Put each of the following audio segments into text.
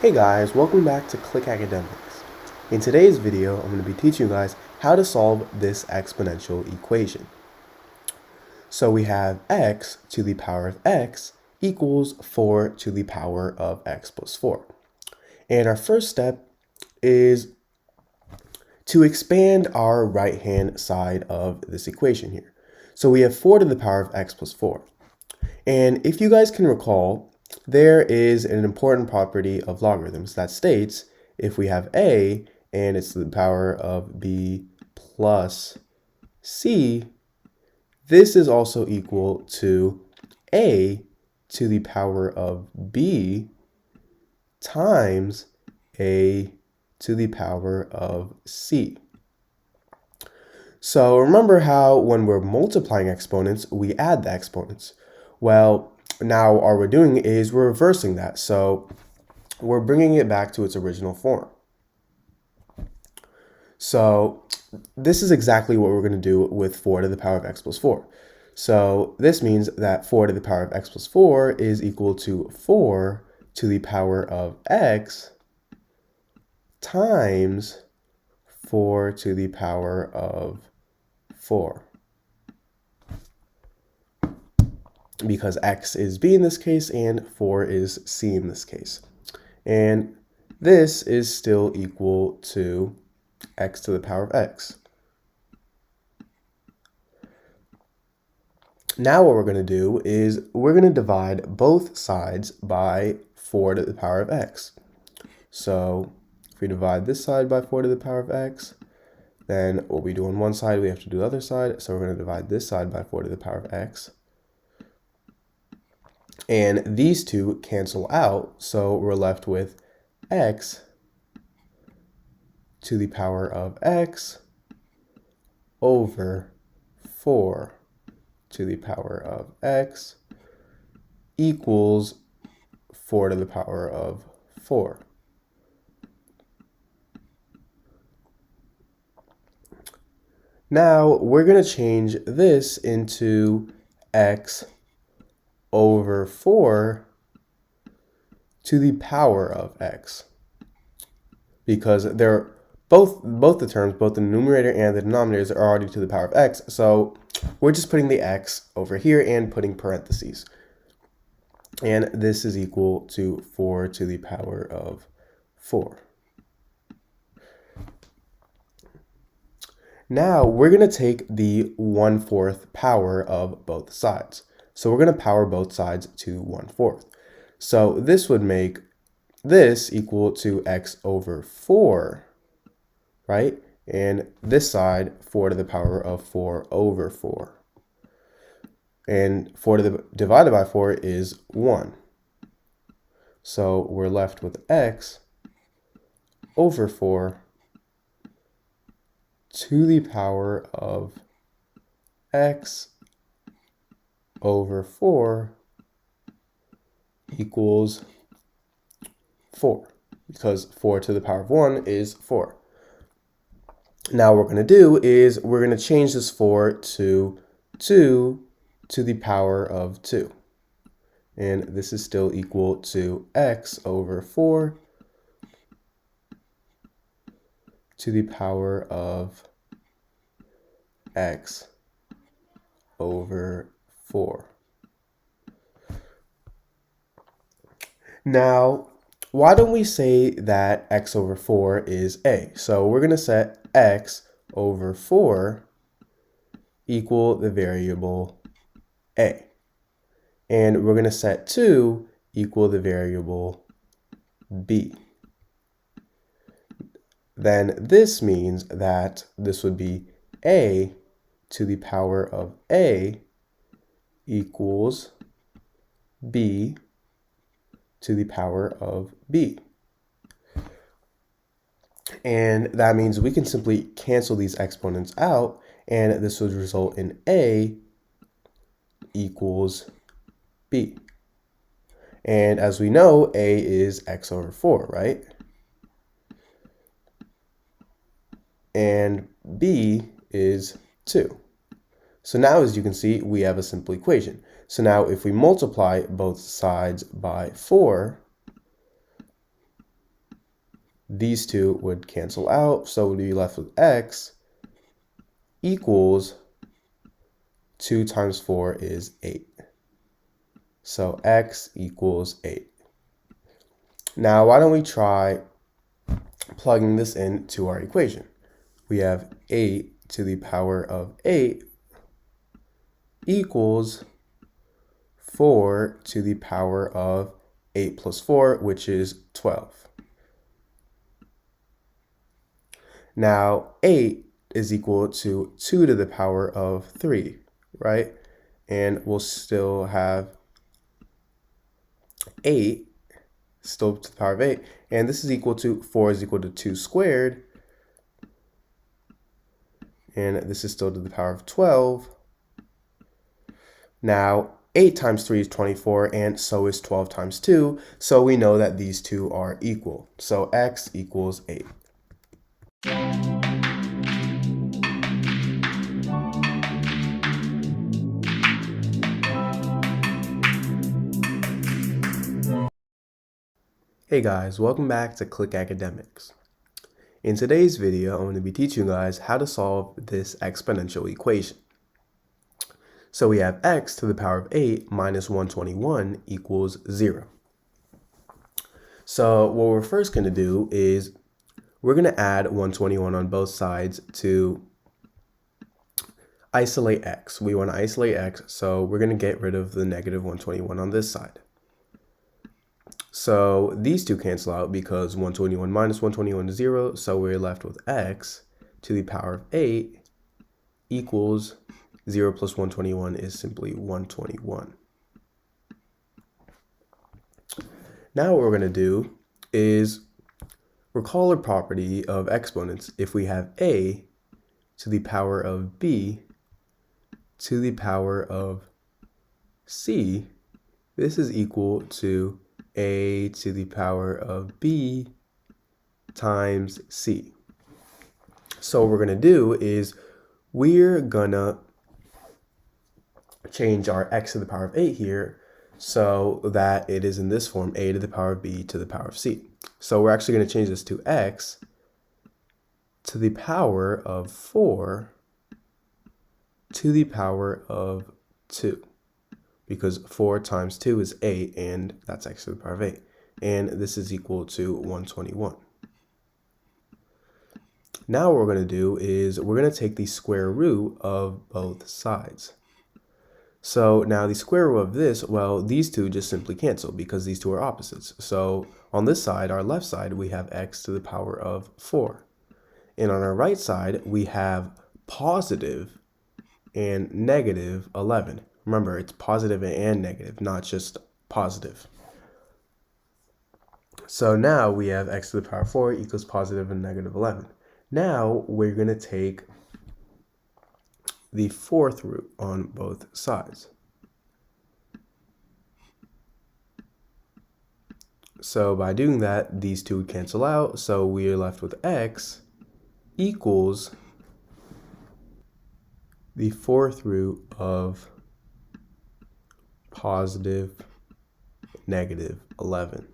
Hey guys, welcome back to Click Academics. In today's video, I'm going to be teaching you guys how to solve this exponential equation. So we have x to the power of x equals 4 to the power of x plus 4. And our first step is to expand our right-hand side of this equation here. So we have 4 to the power of x plus 4. And if you guys can recall, there is an important property of logarithms that states if we have a and it's to the power of b plus c, this is also equal to a to the power of b times a to the power of c. So remember how when we're multiplying exponents, we add the exponents. Well, now all we're doing is we're reversing that. So we're bringing it back to its original form. So this is exactly what we're going to do with 4 to the power of x plus 4. So this means that 4 to the power of x plus 4 is equal to 4 to the power of x times 4 to the power of 4. Because x is b in this case and 4 is c in this case. And this is still equal to x to the power of x. Now what we're going to do is we're going to divide both sides by 4 to the power of x. So if we divide this side by 4 to the power of x, then what we do on one side, we have to do the other side. So we're going to divide this side by 4 to the power of x. And these two cancel out, so we're left with x to the power of x over 4 to the power of x equals 4 to the power of 4. Now we're going to change this into x over 4 to the power of x, because they're both the terms, both the numerator and the denominators, are already to the power of x. So we're just putting the x over here and putting parentheses. And this is equal to 4 to the power of 4. Now we're going to take the 1/4 power of both sides. So we're going to power both sides to 1/4. So this would make this equal to x over 4, right? And this side, 4 to the power of 4 over 4. And 4 divided by 4 is 1. So we're left with x over 4 to the power of x over 4 equals 4, because 4 to the power of 1 is 4. Now what we're going to do is we're going to change this 4 to 2 to the power of 2. And this is still equal to x over 4 to the power of x over 4. Now, why don't we say that x over 4 is a? So we're going to set x over 4 equal the variable a. And we're going to set 2 equal the variable b. Then this means that this would be a to the power of a equals b to the power of b. And that means we can simply cancel these exponents out, and this would result in a equals b. And as we know, a is x over 4, right? And b is 2. So now, as you can see, we have a simple equation. So now if we multiply both sides by 4, these two would cancel out, so we'd be left with x equals 2 times 4 is 8. So x equals 8. Now, why don't we try plugging this into our equation? We have 8 to the power of 8 equals 4 to the power of 8 plus 4, which is 12. Now, 8 is equal to 2 to the power of 3, right? And we'll still have 8, still to the power of 8. And this is equal to 4 is equal to 2 squared. And this is still to the power of 12. Now, 8 times 3 is 24, and so is 12 times 2. So we know that these two are equal. So x equals 8. Hey guys, welcome back to Click Academics. In today's video, I'm going to be teaching you guys how to solve this exponential equation. So we have x to the power of 8 minus 121 equals 0. So what we're first going to do is we're going to add 121 on both sides to isolate x. We want to isolate x, so we're going to get rid of the negative 121 on this side. So these two cancel out because 121 minus 121 is 0, so we're left with x to the power of 8 equals 0 plus 121 is simply 121. Now what we're going to do is recall a property of exponents. If we have a to the power of b to the power of c, this is equal to a to the power of b times c. So what we're going to do is we're going to change our x to the power of 8 here so that it is in this form, a to the power of b to the power of c. So we're actually going to change this to x to the power of 4 to the power of 2. Because 4 times 2 is 8, and that's x to the power of 8. And this is equal to 121. Now what we're going to do is we're going to take the square root of both sides. So now the square root of this, well, these two just simply cancel because these two are opposites. So on this side, our left side, we have x to the power of 4. And on our right side, we have positive and negative 11. Remember, it's positive and negative, not just positive. So now we have x to the power of 4 equals positive and negative 11. Now we're going to take the fourth root on both sides. So by doing that, these two would cancel out. So we are left with x equals the fourth root of positive negative 11.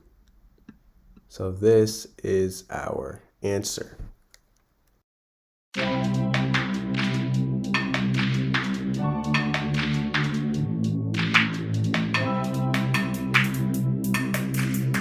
So this is our answer.